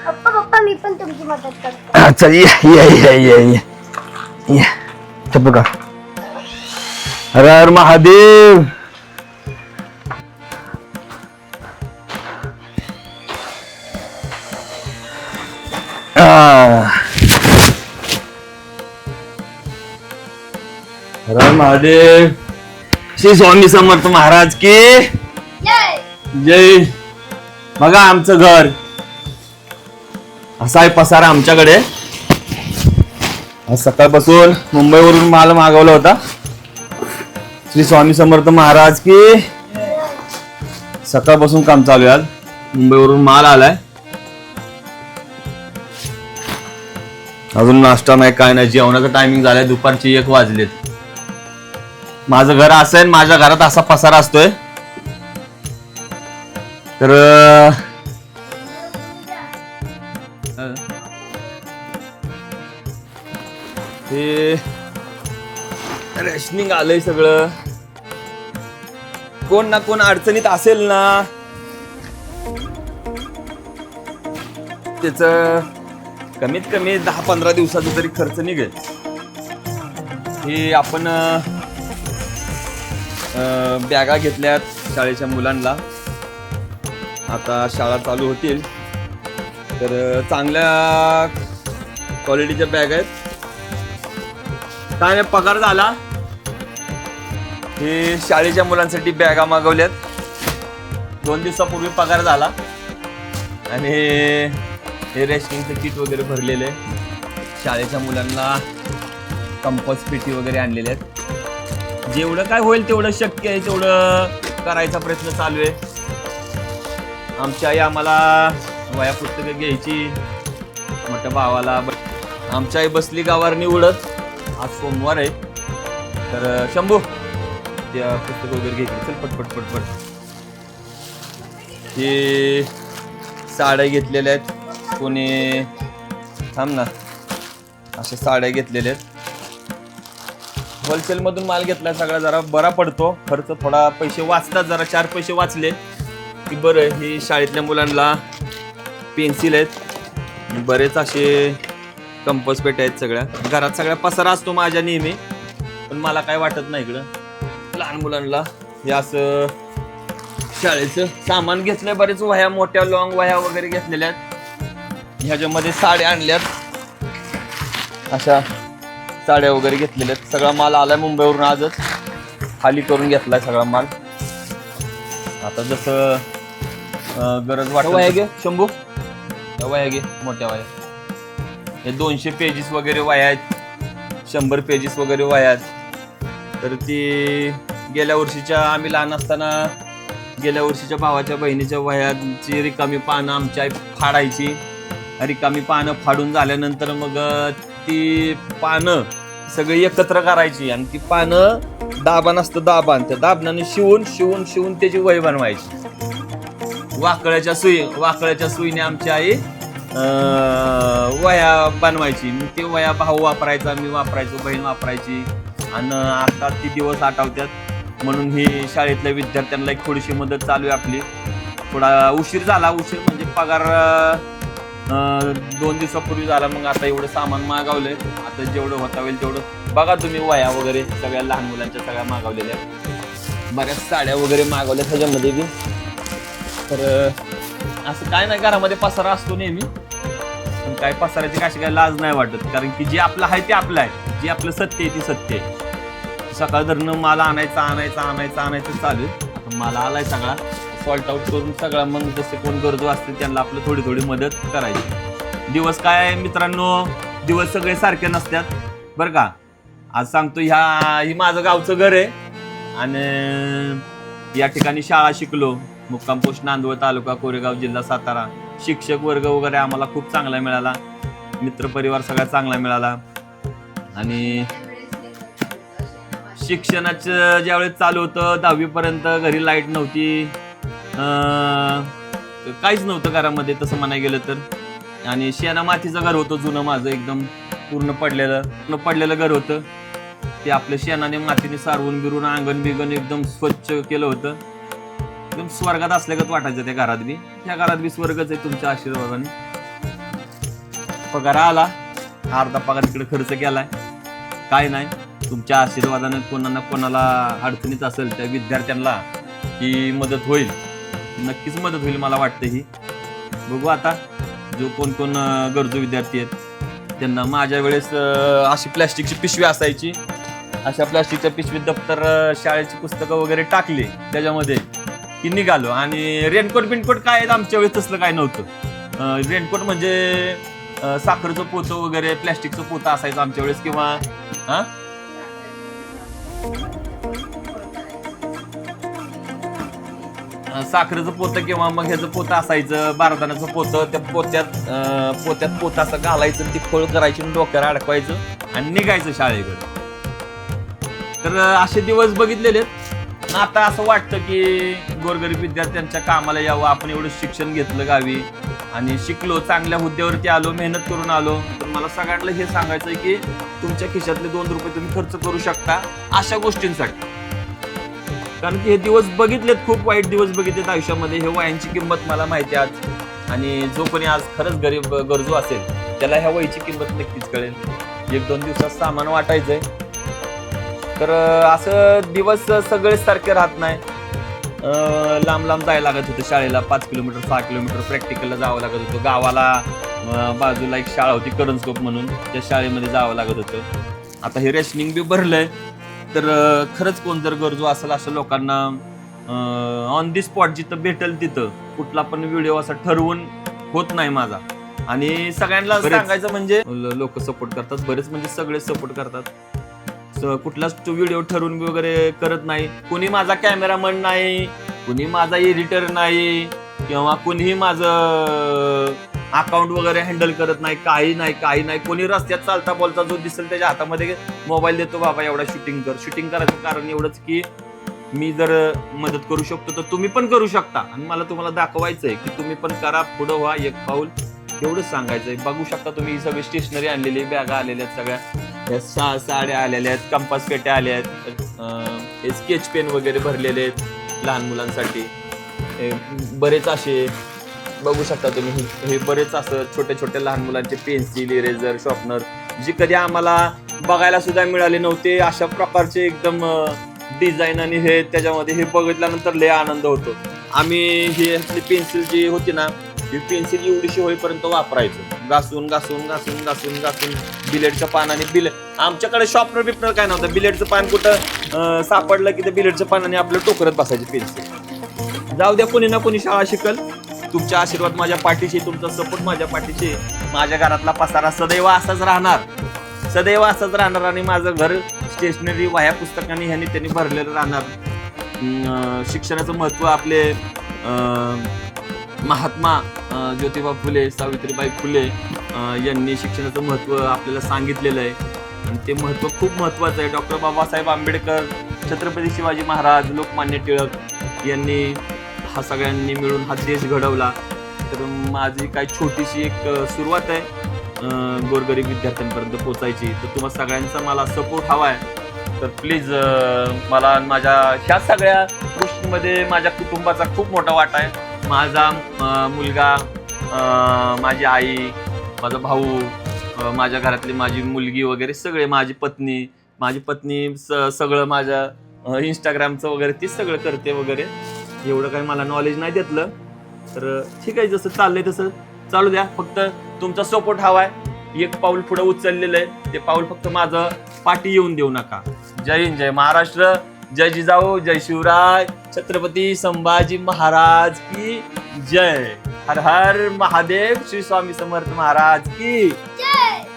पप्पा पप्पा मी पण तुमची मदत करतो. चल ये चप्पू का. हर हर महादेव. हर हर महादेव. श्री स्वामी समर्थ महाराज की जय. बघा आमचं घर असा आहे पसारा आमच्याकडे. आज सकाळपासून मुंबईवरून माल मागवला होता. श्री स्वामी समर्थ महाराज की. सकाळपासून काम चालू आहे. आज मुंबईवरून माल आलाय. अजून नाश्ता नाही काय नाही. जेवणाचा टायमिंग झालाय. दुपारची 1 वाजलेत. माझं घर असं आहे. माझ्या घरात असा पसारा असतोय. तर हे रेशनिंग आलंय सगळं. कोण ना कोण अडचणीत असेल ना त्याच कमीत कमी 10-15 दिवसाचा तरी खर्च निघेल. हे आपण बॅगा घेतल्यात शाळेच्या मुलांना. आता शाळा चालू होतील तर चांगल्या क्वालिटीच्या बॅग आहेत. काय पगार झाला. हे शाळेच्या मुलांसाठी बॅगा मागवल्यात. 2 दिवसापूर्वी पगार झाला. आणि हे रेशनिंगचं किट वगैरे भरलेलं आहे. शाळेच्या मुलांना कंपोस्ट पेटी वगैरे आणलेले आहेत. जेवढं काय होईल तेवढं शक्य आहे तेवढं करायचा प्रयत्न चालू आहे. आमची आई आम्हाला वह्या पुस्तकं घ्यायची. मोठ्या भावाला. आमची आई बसली गावारनी उडत. आज सोमवार आहे तर शंभू त्या पुस्तक वगैरे घ्यायची. चल पटपट पटपट. हे साड्या घेतलेल्या आहेत. कोणी थांब ना. अशा साड्या घेतलेल्या आहेत. होलसेल मधून माल घेतला सगळा. जरा बरा पडतो. खर्च थोडा पैसे वाचतात. जरा 4 पैसे वाचले की बरं. ही शाळेतल्या मुलांना पेन्सिल आहेत. बरेच असे कंपोस्ट पेट्या आहेत. सगळ्या घरात सगळ्या पसारा असतो माझ्या नेहमी. पण मला काय वाटत नाही. इकडं लहान मुलांना हे असं शाळेचं सामान घेतलंय. बरेच वह्या मोठ्या लॉंग वह्या वगैरे घेतलेल्या आहेत. ह्याच्यामध्ये साड्या आणल्यात. अशा साड्या वगैरे घेतलेल्या आहेत. सगळा माल आलाय मुंबईवरून. आजच खाली करून घेतलाय सगळा माल. आता जसं गरज वाटत. वह्या घे शंभू. वह्या घे मोठ्या वह्या. हे 200 पेजेस वगैरे वह्या आहेत. 100 पेजेस वगैरे वह्या आहेत. तर ती गेल्या वर्षीच्या आम्ही लहान असताना गेल्या वर्षीच्या भावाच्या बहिणीच्या वह्यांची रिकामी पानं आमची आई फाडायची. रिकामी पानं फाडून झाल्यानंतर मग ती पानं सगळी एकत्र करायची आणि ती पानं दाबान असतं. दाबान त्या दाबनाने शिवून त्याची वही बनवायची. वाकळ्याच्या सुईने आमची आई वह्या बनवायची. ते वह्या भाऊ वापरायचा. मी वापरायचो. बहीण वापरायची. आणि आता ती दिवस आठवतात म्हणून ही शाळेतल्या विद्यार्थ्यांना एक थोडीशी मदत चालू आहे आपली. थोडा उशीर झाला. उशीर म्हणजे पगार 2 दिवसापूर्वी झाला. मग आता एवढं सामान मागवलंय. आता जेवढं होता होईल तेवढं बघा तुम्ही. वह्या वगैरे सगळ्या लहान मुलांच्या सगळ्या मागवलेल्या. बऱ्याच साड्या वगैरे मागवल्या ह्याच्यामध्ये बी. तर असं काय नाही. घरामध्ये पसारा असतो नेहमी. पण काय पसाराची कशी काय लाज नाही वाटत. कारण की जे आपलं आहे ते आपलं आहे. जे आपलं सत्य आहे ते सत्य आहे. सकाळ धरणं मला आणायचं चालू आहे. आता मला आलाय सगळा सॉल्ट आउट करून सगळा. मग जसे कोण गरजू असते त्यांना आपलं थोडी मदत करायची. दिवस काय मित्रांनो. दिवस सगळे सारखे नसतात बरं का. आज सांगतो ही माझं गावचं घर आहे. आणि या ठिकाणी शाळा शिकलो. मुक्काम पोस्ट नांदवळ तालुका कोरेगाव जिल्हा सातारा. शिक्षक वर्ग वगैरे आम्हाला खूप चांगला मिळाला. मित्रपरिवार सगळा चांगला मिळाला. आणि शिक्षणाचं ज्यावेळेस चालू होतं 10वी पर्यंत घरी लाईट नव्हती. काहीच नव्हतं घरामध्ये तसं म्हणायला गेलं तर. आणि शेणा मातीचं घर होतं जुनं माझं. एकदम पूर्ण पडलेलं घर होतं. ते आपल्या शेणाने मातीने सारवून बिरून अंगण बिगण एकदम स्वच्छ केलं होतं. एकदम स्वर्गात असल्यागत वाटायचं त्या घरात बी. त्या घरात बी स्वर्गच आहे तुमच्या आशीर्वादाने. पगार आला, अर्धा पगार तिकडे खर्च केलाय. काय नाही, तुमच्या आशीर्वादाने कोणाला अडचणीत असेल त्या विद्यार्थ्यांना ही मदत होईल, नक्कीच मदत होईल मला वाटतं. ही बघू आता जो कोण गरजू विद्यार्थी आहेत त्यांना. माझ्या वेळेस अशी प्लॅस्टिकची पिशवी असायची, अशा प्लॅस्टिकच्या पिशवीत दप्तर, शाळेची पुस्तकं वगैरे टाकली त्याच्यामध्ये की निघालो. आणि रेनकोट बिनकोट काय आमच्या वेळेस तसलं काय नव्हतं. रेनकोट म्हणजे साखरचं पोतं वगैरे प्लॅस्टिकचं पोतं असायचं आमच्या वेळेस, किंवा साखरेचं पोतं किंवा मग ह्याचं पोतं असायचं, बारदाण्याचं पोतं. त्या पोत्यात पोतं असं घालायचं, ती खोळ करायची, डोक्याला अडकवायचं आणि निघायचं शाळेकडे. तर असे दिवस बघितलेले. आता असं वाटतं की गोरगरीब विद्यार्थ्यांच्या कामाला यावं. आपण एवढं शिक्षण घेतलं गावी आणि शिकलो, चांगल्या हुद्द्यावरती आलो, मेहनत करून आलो. तर मला सगळ्यांना हे सांगायचं की तुमच्या खिशातले 2 रुपये तुम्ही खर्च करू शकता अशा गोष्टींसाठी. कारण की हे दिवस बघितलेत, खूप वाईट दिवस बघितलेत आयुष्यामध्ये. हे वयांची किंमत मला माहिती आहे आज. आणि जो कोणी आज खरंच गरजू असेल त्याला ह्या वयाची किंमत नक्कीच कळेल. 1-2 दिवसात सामान वाटायचंय. तर असं दिवस सगळे सारखे राहत नाही. लांब लांब जायला लागत होतं शाळेला. 5 किलोमीटर 6 किलोमीटर प्रॅक्टिकलला जावं लागत होतं. गावाला बाजूला एक शाळा होती करंजकोप म्हणून, त्या शाळेमध्ये जावं लागत होतं. आता हे रेशनिंग बी भरलंय. तर खरंच कोण जर गरजू असेल अशा लोकांना ऑन दी स्पॉट जिथं भेटेल तिथं, कुठला पण व्हिडिओ असा ठरवून होत नाही माझा. आणि सगळ्यांना सांगायचं म्हणजे लोक सपोर्ट करतात, बरेच म्हणजे सगळे सपोर्ट करतात. कुठलाच व्हिडिओ ठरवून वगैरे करत नाही. कुणी माझा कॅमेरामन नाही, कुणी माझा एडिटर नाही, किंवा कुणीही माझं अकाउंट वगैरे हँडल करत नाही. काही नाही. कोणी रस्त्यात चालता बोलता जो दिसेल त्याच्या हातामध्ये मोबाईल देतो, बाबा एवढा शूटिंग कर. शूटिंग करायचं कारण एवढंच की मी जर मदत करू शकतो तर तुम्ही पण करू शकता. आणि मला तुम्हाला दाखवायचंय की तुम्ही पण करा, पुढं व्हा, एक पाऊल, एवढंच सांगायचंय. बघू शकता तुम्ही ही सगळी स्टेशनरी आणलेली, बॅगा आलेल्या आहेत, सगळ्या साड्या आलेल्या आहेत, कंपास पेट्या आल्या आहेत, स्केच पेन वगैरे भरलेले आहेत लहान मुलांसाठी. बरेच असे बघू शकता तुम्ही, हे बरेच असं छोटे लहान मुलांचे पेन्सिल, इरेझर, शॉर्पनर, जे कधी आम्हाला बघायला सुद्धा मिळाले नव्हते. अशा प्रकारचे एकदम डिझाईन आणि हे त्याच्यामध्ये हे बघितल्यानंतर लय आनंद होतो. आम्ही ही पेन्सिल जी होती ना, ही पेन्सिल एवढीशी होईपर्यंत वापरायचं, घासून बिलेटचं पान. आणि आमच्याकडे शॉर्पनर बिपनर काय नव्हतं. बिलेटचं पान कुठं सापडलं की ते बिलेटचं पानाने आपलं टोकरत बसायची पेन्सिल. जाऊ द्या, कोणी ना कोणी शाळा शिकल. तुमचा आशीर्वाद माझ्या पाठीशी, तुमचा सपोर्ट माझ्या पाठीशी. माझ्या घरातला पसारा सदैव असाच राहणार. आणि माझं घर स्टेशनरी, वह्या, पुस्तकांनी ह्यांनी त्यांनी भरलेलं राहणार. शिक्षणाचं महत्व आपले महात्मा ज्योतिबा फुले, सावित्रीबाई फुले यांनी शिक्षणाचं महत्व आपल्याला सांगितलेलं आहे. आणि ते महत्व खूप महत्वाचं आहे. डॉक्टर बाबासाहेब आंबेडकर, छत्रपती शिवाजी महाराज, लोकमान्य टिळक यांनी हा सगळ्यांनी मिळून हा देश घडवला. तर माझी काही छोटीशी एक सुरुवात आहे गोरगरीब विद्यार्थ्यांपर्यंत पोहोचायची. तर तुम्हाला सगळ्यांचा मला सपोर्ट हवा आहे. तर प्लीज मला माझ्या ह्या सगळ्या गोष्टींमध्ये माझ्या कुटुंबाचा खूप मोठा वाटा आहे. माझा मुलगा, माझी आई, माझा भाऊ, माझ्या घरातली माझी मुलगी वगैरे सगळे, माझी पत्नी सगळं माझ्या इंस्टाग्रामचं वगैरे ती सगळं करते वगैरे. एवढं काही मला नॉलेज नाही देतलं. तर ठीक आहे, जसं चाललंय तसं चालू द्या. फक्त तुमचा सपोर्ट हवाय. एक पाऊल पुढे उचललेलं आहे, ते पाऊल फक्त माझं पाठी येऊन देऊ नका. जय हिंद, जय महाराष्ट्र, जय जिजाऊ, जय शिवराय, छत्रपती संभाजी महाराज की जय. हर हर महादेव, श्री स्वामी समर्थ महाराज की जय.